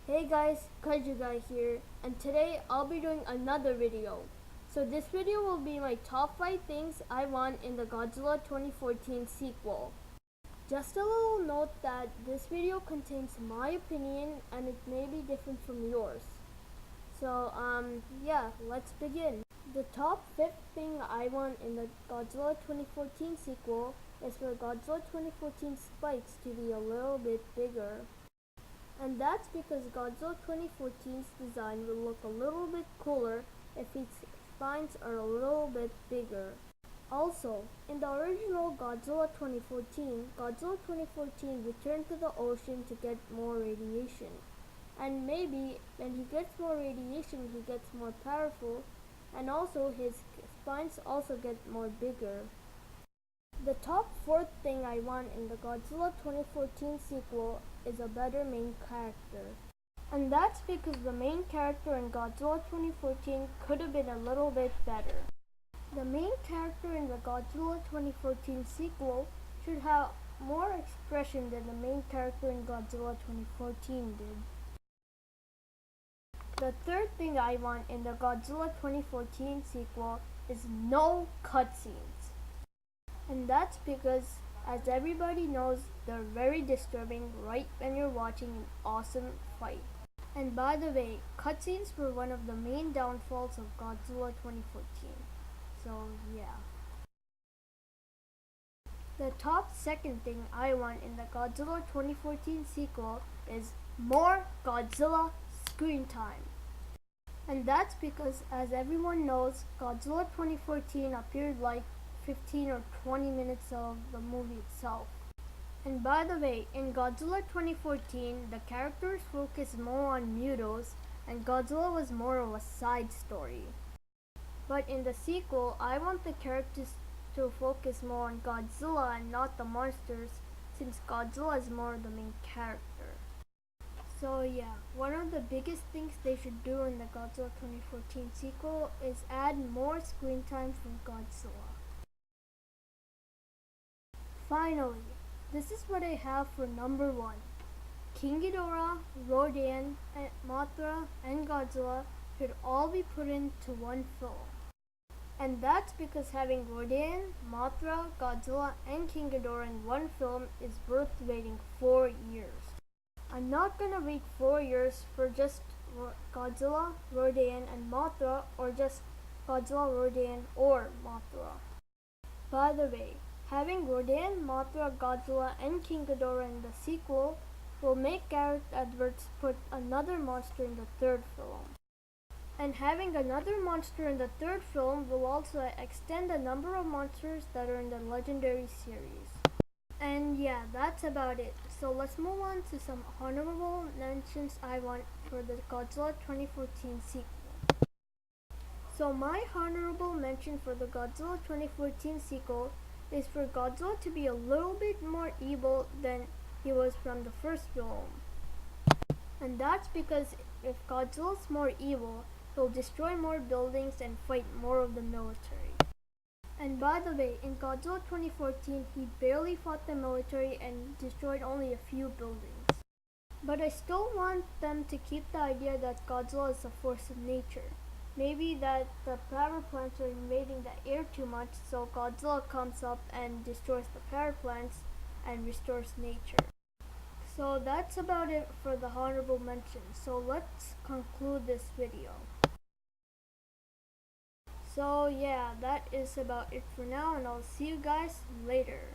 Hey guys, Kaiju guy here, and today I'll be doing another video. So this video will be my top 5 things I want in the Godzilla 2014 sequel. Just a little note that this video contains my opinion and it may be different from yours. So yeah, let's begin. The top 5th thing I want in the Godzilla 2014 sequel is for Godzilla 2014 spikes to be a little bit bigger. And that's because Godzilla 2014's design will look a little bit cooler if its spines are a little bit bigger. Also, in the original Godzilla 2014 returned to the ocean to get more radiation. And maybe when he gets more radiation, he gets more powerful, and also his spines also get more bigger. The top 4th thing I want in the Godzilla 2014 sequel is a better main character. And that's because the main character in Godzilla 2014 could have been a little bit better. The main character in the Godzilla 2014 sequel should have more expression than the main character in Godzilla 2014 did. The 3rd thing I want in the Godzilla 2014 sequel is no cutscenes. And that's because, as everybody knows, they're very disturbing right when you're watching an awesome fight. And by the way, cutscenes were one of the main downfalls of Godzilla 2014. So yeah. The top 2nd thing I want in the Godzilla 2014 sequel is more Godzilla screen time. And that's because, as everyone knows, Godzilla 2014 appeared like 15 or 20 minutes of the movie itself. And by the way, in Godzilla 2014, the characters focused more on Mutos, and Godzilla was more of a side story. But in the sequel, I want the characters to focus more on Godzilla and not the monsters, since Godzilla is more the main character. So yeah, one of the biggest things they should do in the Godzilla 2014 sequel is add more screen time for Godzilla. Finally, this is what I have for number 1. King Ghidorah, Rodan, Mothra, and Godzilla should all be put into one film. And that's because having Rodan, Mothra, Godzilla, and King Ghidorah in one film is worth waiting 4 years. I'm not gonna wait 4 years for just Godzilla, Rodan, and Mothra, or just Godzilla, Rodan, or Mothra. By the way, having Rodan, Mothra, Godzilla, and King Ghidorah in the sequel will make Gareth Edwards put another monster in the 3rd film. And having another monster in the 3rd film will also extend the number of monsters that are in the Legendary series. And yeah, that's about it. So let's move on to some honorable mentions I want for the Godzilla 2014 sequel. So my honorable mention for the Godzilla 2014 sequel is for Godzilla to be a little bit more evil than he was from the first film. And that's because if Godzilla's more evil, he'll destroy more buildings and fight more of the military. And by the way, in Godzilla 2014, he barely fought the military and destroyed only a few buildings. But I still want them to keep the idea that Godzilla is a force of nature. Maybe that the power plants are invading the air too much, so Godzilla comes up and destroys the power plants and restores nature. So that's about it for the honorable mentions. So let's conclude this video. So yeah, that is about it for now, and I'll see you guys later.